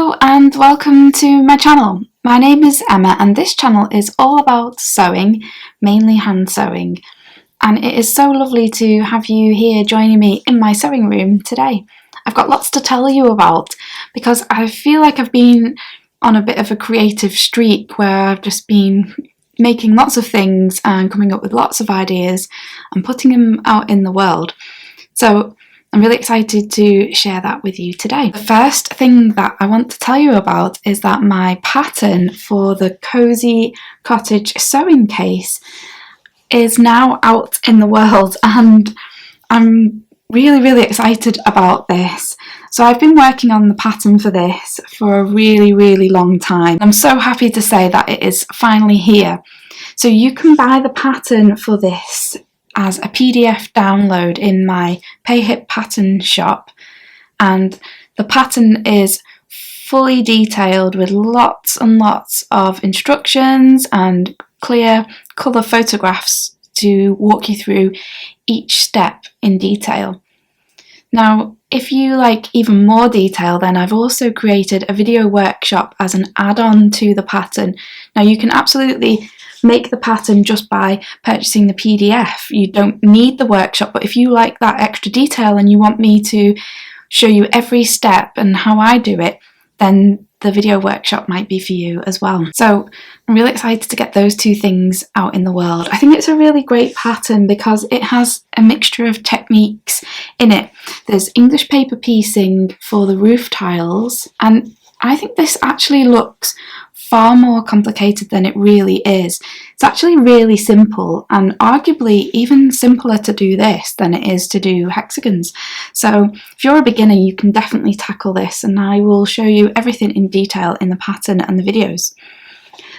Hello and welcome to my channel. My name is Emma and this channel is all about sewing, mainly hand sewing. And it is so lovely to have you here joining me in my sewing room today. I've got lots to tell you about because I feel like I've been on a bit of a creative streak where I've just been making lots of things and coming up with lots of ideas and putting them out in the world. So I'm really excited to share that with you today. The first thing that I want to tell you about is that my pattern for the Cozy Cottage sewing case is now out in the world, and I'm really excited about this. So I've been working on the pattern for this for a really long time. I'm so happy to say that it is finally here. So you can buy the pattern for this as a PDF download in my PayHip pattern shop, and the pattern is fully detailed with lots and lots of instructions and clear colour photographs to walk you through each step in detail. Now, if you like even more detail, then I've also created a video workshop as an add-on to the pattern. Now, you can absolutely make the pattern just by purchasing the PDF. You don't need the workshop, but if you like that extra detail and you want me to show you every step and how I do it, then the video workshop might be for you as well. So I'm really excited to get those two things out in the world. I think it's a really great pattern because it has a mixture of techniques in it. There's English paper piecing for the roof tiles, and I think this actually looks far more complicated than it really is. It's actually really simple, and arguably even simpler to do this than it is to do hexagons. So if you're a beginner, you can definitely tackle this, and I will show you everything in detail in the pattern and the videos.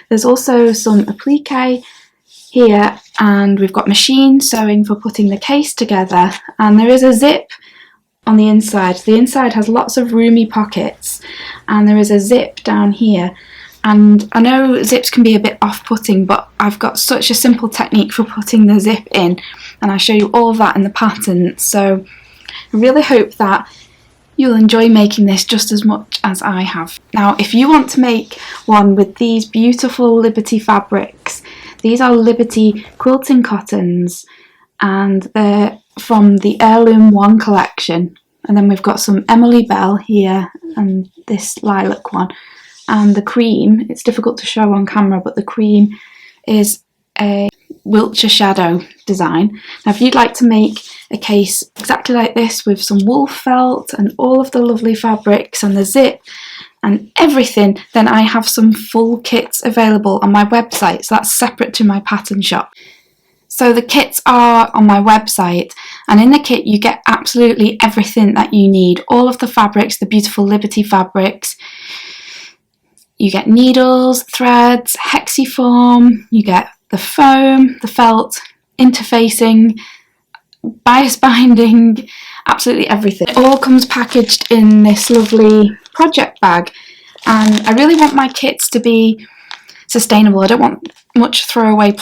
There's also some applique here, and we've got machine sewing for putting the case together, and there is a zip on the inside. The inside has lots of roomy pockets, and there is a zip down here. And I know zips can be a bit off-putting, but I've got such a simple technique for putting the zip in, and I show you all of that in the pattern. So I really hope that you'll enjoy making this just as much as I have. Now, if you want to make one with these beautiful Liberty fabrics, these are Liberty quilting cottons, and they're from the Heirloom 1 collection. And then we've got some Emily Bell here and this lilac one. And the cream, it's difficult to show on camera, but the cream is a Wiltshire shadow design. Now, if you'd like to make a case exactly like this with some wool felt and all of the lovely fabrics and the zip and everything, then I have some full kits available on my website. So that's separate to my pattern shop. So the kits are on my website, and in the kit you get absolutely everything that you need. All of the fabrics, the beautiful Liberty fabrics. You get needles, threads, hexiform, you get the foam, the felt, interfacing, bias binding, absolutely everything. It all comes packaged in this lovely project bag, and I really want my kits to be sustainable. I don't want much throwaway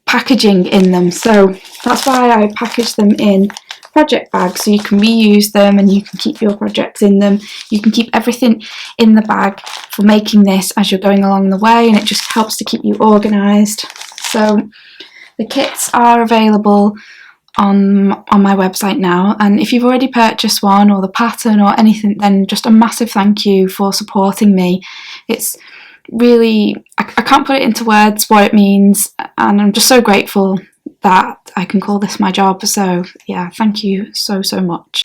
packaging in them, so that's why I package them in project bags, so you can reuse them and you can keep your projects in them. You can keep everything in the bag for making this as you're going along the way, and it just helps to keep you organised. So the kits are available on my website now, and if you've already purchased one or the pattern or anything, then just a massive thank you for supporting me. It's really, I can't put it into words what it means, and I'm just so grateful that I can call this my job. So yeah, thank you so much.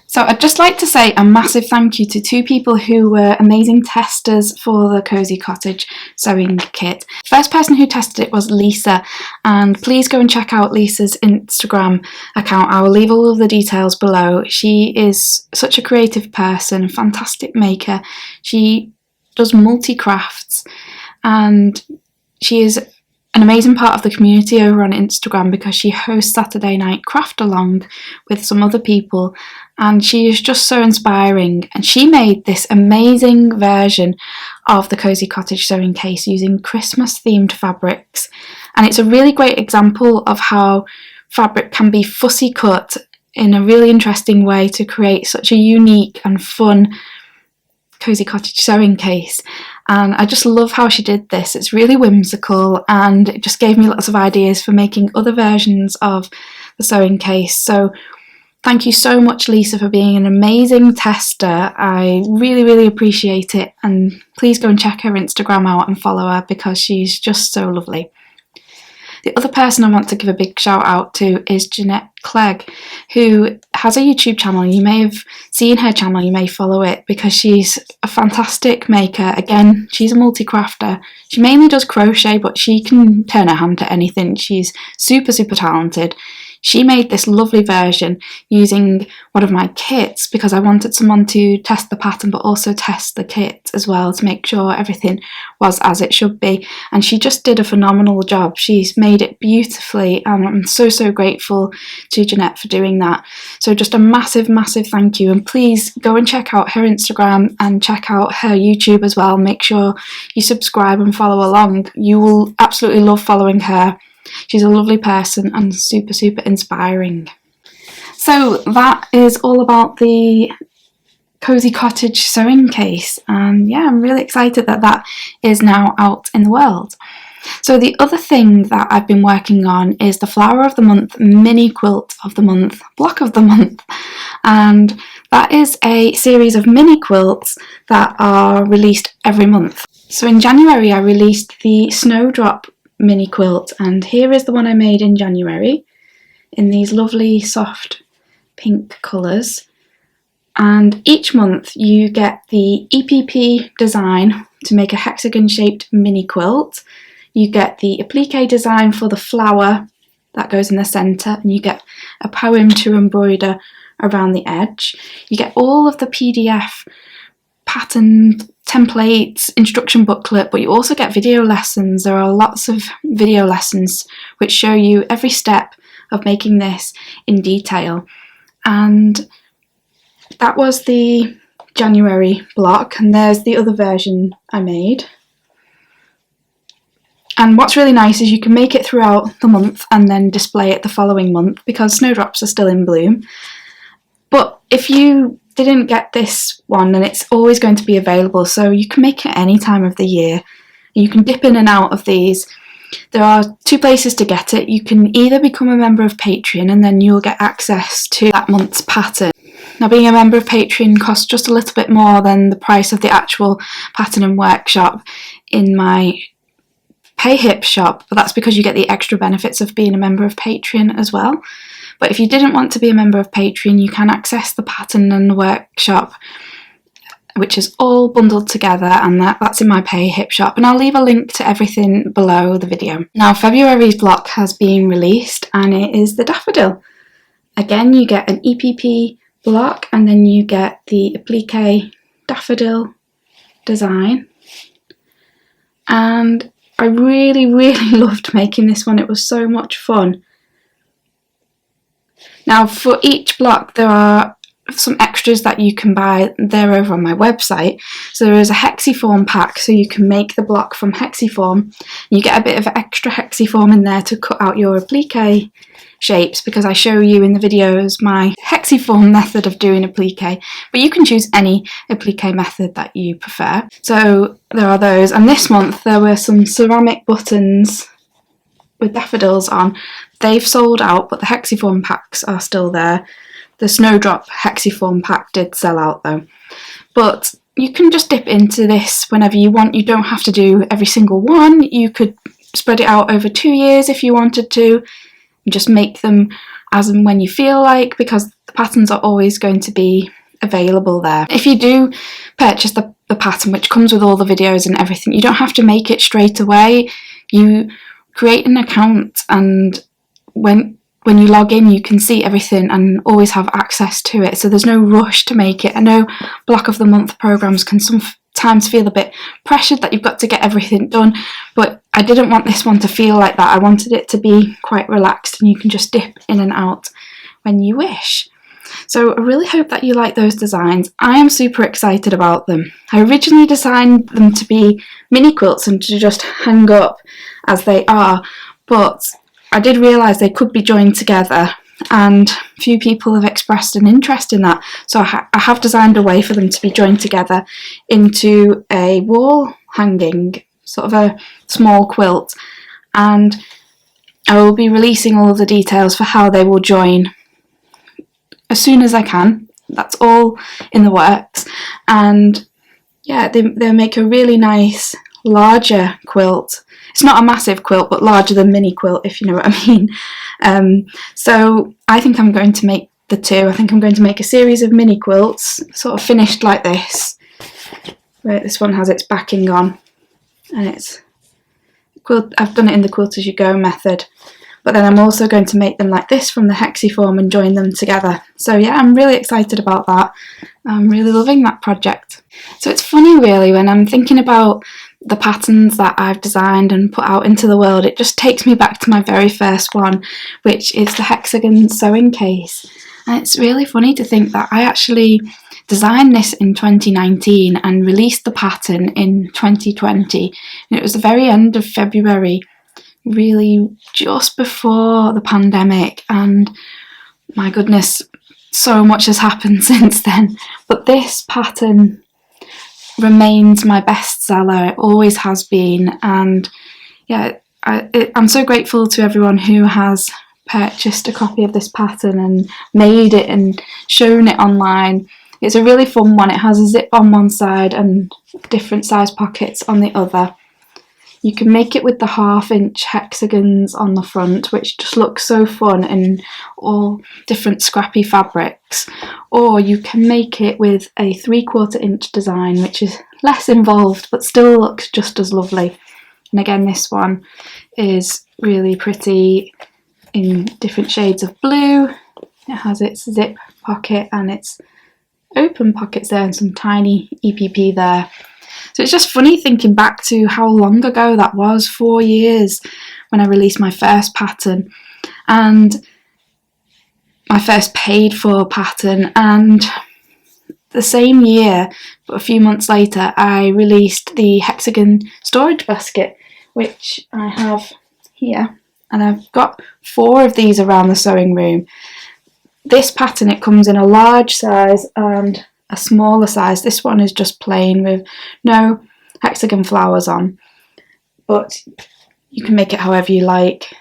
So I'd just like to say a massive thank you to two people who were amazing testers for the Cozy Cottage sewing kit. First person who tested it was Lisa, and please go and check out Lisa's Instagram account. I will leave all of the details below. She is such a creative person, a fantastic maker. She does multi-crafts, and she is an amazing part of the community over on Instagram because she hosts Saturday night craft along with some other people, and she is just so inspiring. And she made this amazing version of the Cozy Cottage sewing case using Christmas themed fabrics, and it's a really great example of how fabric can be fussy cut in a really interesting way to create such a unique and fun Cozy Cottage sewing case, and I just love how she did this. It's really whimsical, and it just gave me lots of ideas for making other versions of the sewing case. So thank you so much, Lisa, for being an amazing tester. I really appreciate it, and please go and check her Instagram out and follow her because she's just so lovely. The other person I want to give a big shout out to is Jeanette Clegg, who has a YouTube channel. You may have seen her channel, you may follow it, because she's a fantastic maker. Again, she's a multi-crafter. She mainly does crochet, but she can turn her hand to anything. She's super talented. She made this lovely version using one of my kits because I wanted someone to test the pattern but also test the kit as well to make sure everything was as it should be. And she just did a phenomenal job. She's made it beautifully, and I'm so grateful to Jeanette for doing that. So just a massive thank you, and please go and check out her Instagram and check out her YouTube as well. Make sure you subscribe and follow along. You will absolutely love following her. She's a lovely person and super inspiring. So that is all about the Cozy Cottage sewing case, and yeah, I'm really excited that that is now out in the world. So the other thing that I've been working on is the Flower of the Month, Mini Quilt of the Month, Block of the Month, and that is a series of mini quilts that are released every month. So in January I released the Snowdrop mini quilt, and here is the one I made in January in these lovely soft pink colours. And each month you get the EPP design to make a hexagon shaped mini quilt, you get the applique design for the flower that goes in the centre, and you get a poem to embroider around the edge. You get all of the PDF pattern templates, instruction booklet, but you also get video lessons. There are lots of video lessons which show you every step of making this in detail. And that was the January block, and there's the other version I made. And what's really nice is you can make it throughout the month and then display it the following month because snowdrops are still in bloom. But if you didn't get this one, then it's always going to be available, so you can make it any time of the year. You can dip in and out of these. There are two places to get it. You can either become a member of Patreon and then you'll get access to that month's pattern. Now, being a member of Patreon costs just a little bit more than the price of the actual pattern and workshop in my pay hip shop, but that's because you get the extra benefits of being a member of Patreon as well. But if you didn't want to be a member of Patreon, you can access the pattern and the workshop, which is all bundled together, and that's in my pay hip shop, and I'll leave a link to everything below the video. Now, February's block has been released, and it is the daffodil. Again, you get an EPP block, and then you get the applique daffodil design, and I really loved making this one. It was so much fun. Now, for each block there are some extras that you can buy. They're over on my website. So there is a hexiform pack, so you can make the block from hexiform. You get a bit of extra hexiform in there to cut out your applique shapes, because I show you in the videos my hexiform method of doing applique, but you can choose any applique method that you prefer. So there are those, and this month there were some ceramic buttons with daffodils on. They've sold out, but the hexiform packs are still there. The Snowdrop hexiform pack did sell out though. But you can just dip into this whenever you want. You don't have to do every single one. You could spread it out over 2 years if you wanted to. Just make them as and when you feel like, because the patterns are always going to be available there. If you do purchase the pattern, which comes with all the videos and everything, you don't have to make it straight away. You create an account, and when you log in you can see everything and always have access to it, so there's no rush to make it. I know block of the month programs can sometimes feel a bit pressured that you've got to get everything done, but I didn't want this one to feel like that. I wanted it to be quite relaxed and you can just dip in and out when you wish. So I really hope that you like those designs. I am super excited about them. I originally designed them to be mini quilts and to just hang up as they are, but I did realise they could be joined together and few people have expressed an interest in that, so I have designed a way for them to be joined together into a wall hanging, sort of a small quilt, and I will be releasing all of the details for how they will join as soon as I can. That's all in the works, and yeah, they'll make a really nice larger quilt. It's not a massive quilt, but larger than mini quilt, if you know what I mean. So I think I'm going to make the two. I think I'm going to make a series of mini quilts, sort of finished like this, where this one has its backing on, and it's quilt. I've done it in the quilt as you go method, but then I'm also going to make them like this from the hexiform and join them together. So yeah, I'm really excited about that. I'm really loving that project. So it's funny really, when I'm thinking about the patterns that I've designed and put out into the world, it just takes me back to my very first one, which is the hexagon sewing case. And it's really funny to think that I actually designed this in 2019 and released the pattern in 2020. And it was the very end of February, really just before the pandemic, and my goodness, so much has happened since then. But this pattern remains my bestseller. It always has been, and yeah, I'm so grateful to everyone who has purchased a copy of this pattern and made it and shown it online. It's a really fun one. It has a zip on one side and different size pockets on the other. You can make it with the 1/2-inch hexagons on the front, which just looks so fun in all different scrappy fabrics, or you can make it with a 3/4-inch design, which is less involved but still looks just as lovely. And again, this one is really pretty in different shades of blue. It has its zip pocket and its open pockets there and some tiny EPP there. So it's just funny thinking back to how long ago that was, 4 years, when I released my first pattern and my first paid for pattern, and the same year, but a few months later, I released the hexagon storage basket, which I have here, and I've got 4 of these around the sewing room. This pattern, it comes in a large size and a smaller size. This one is just plain with no hexagon flowers on, but you can make it however you like.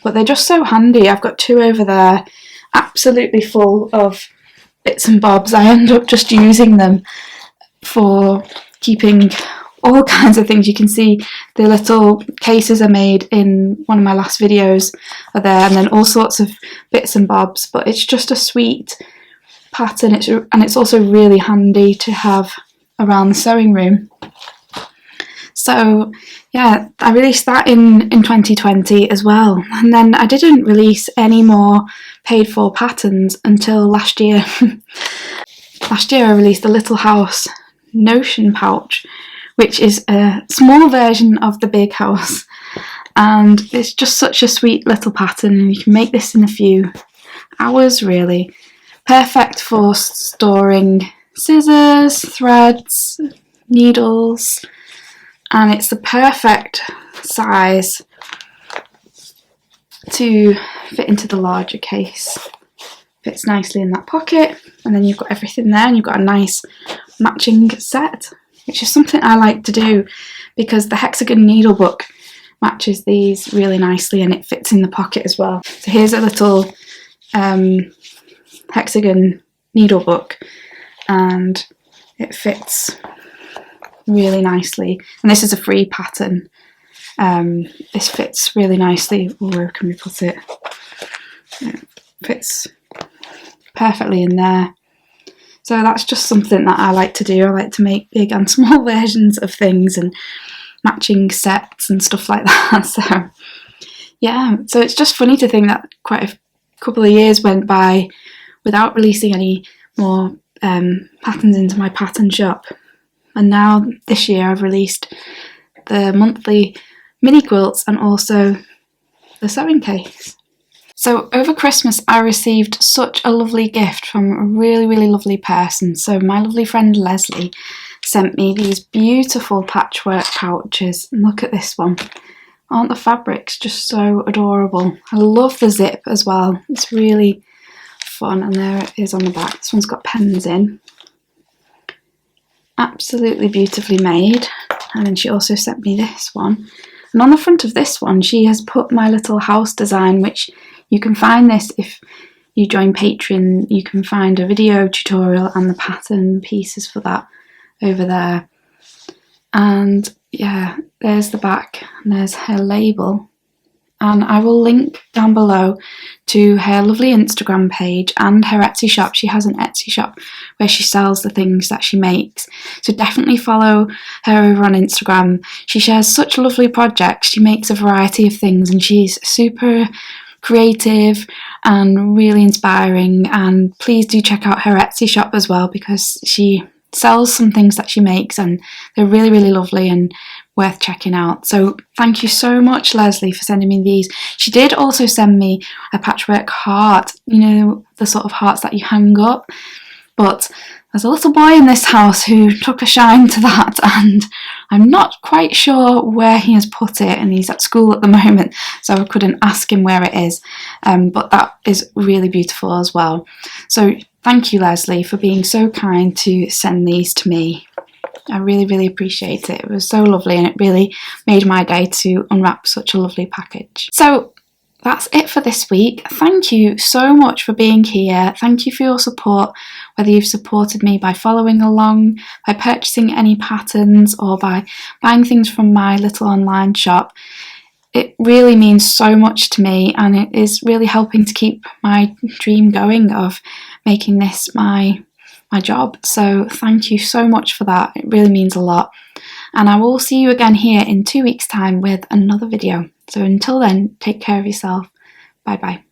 But they're just so handy. I've got 2 over there, absolutely full of bits and bobs. I end up just using them for keeping all kinds of things. You can see the little cases I made in one of my last videos are there, and then all sorts of bits and bobs. But it's just a sweet pattern, and it's also really handy to have around the sewing room. So yeah, I released that in 2020 as well, and then I didn't release any more paid for patterns until last year. Last year I released the Little House Notion pouch, which is a small version of the Big House, and it's just such a sweet little pattern, and you can make this in a few hours really. Perfect for storing scissors, threads, needles, and it's the perfect size to fit into the larger case. Fits nicely in that pocket, and then you've got everything there, and you've got a nice matching set, which is something I like to do because the hexagon needle book matches these really nicely, and it fits in the pocket as well. So here's a little hexagon needle book, and it fits really nicely, and this is a free pattern. This fits really nicely. Where can we put it? It fits perfectly in there. So that's just something that I like to do. I like to make big and small versions of things and matching sets and stuff like that. So yeah, so it's just funny to think that quite a couple of years went by without releasing any more patterns into my pattern shop, and now this year I've released the monthly mini quilts and also the sewing case. So over Christmas I received such a lovely gift from a really lovely person. So my lovely friend Leslie sent me these beautiful patchwork pouches, and look at this one. Aren't the fabrics just so adorable? I love the zip as well. It's really fun. And there it is on the back. This one's got pens in. Absolutely beautifully made. And then she also sent me this one. And on the front of this one, she has put my little house design, which you can find this if you join Patreon. You can find a video tutorial and the pattern pieces for that over there. And yeah, there's the back and there's her label. And I will link down below to her lovely Instagram page and her Etsy shop. She has an Etsy shop where she sells the things that she makes. So definitely follow her over on Instagram. She shares such lovely projects. She makes a variety of things and she's super creative and really inspiring. And please do check out her Etsy shop as well, because she sells some things that she makes and they're really, really lovely and worth checking out. So thank you so much, Leslie, for sending me these. She did also send me a patchwork heart, you know, the sort of hearts that you hang up, but there's a little boy in this house who took a shine to that, and I'm not quite sure where he has put it, and he's at school at the moment, so I couldn't ask him where it is, but that is really beautiful as well. So thank you, Leslie, for being so kind to send these to me. I really, really appreciate it. It was so lovely and it really made my day to unwrap such a lovely package. So that's it for this week. Thank you so much for being here. Thank you for your support, whether you've supported me by following along, by purchasing any patterns, or by buying things from my little online shop. It really means so much to me, and it is really helping to keep my dream going of making this my job. So thank you so much for that. It really means a lot. And I will see you again here in 2 weeks' time with another video. So until then, take care of yourself. Bye bye.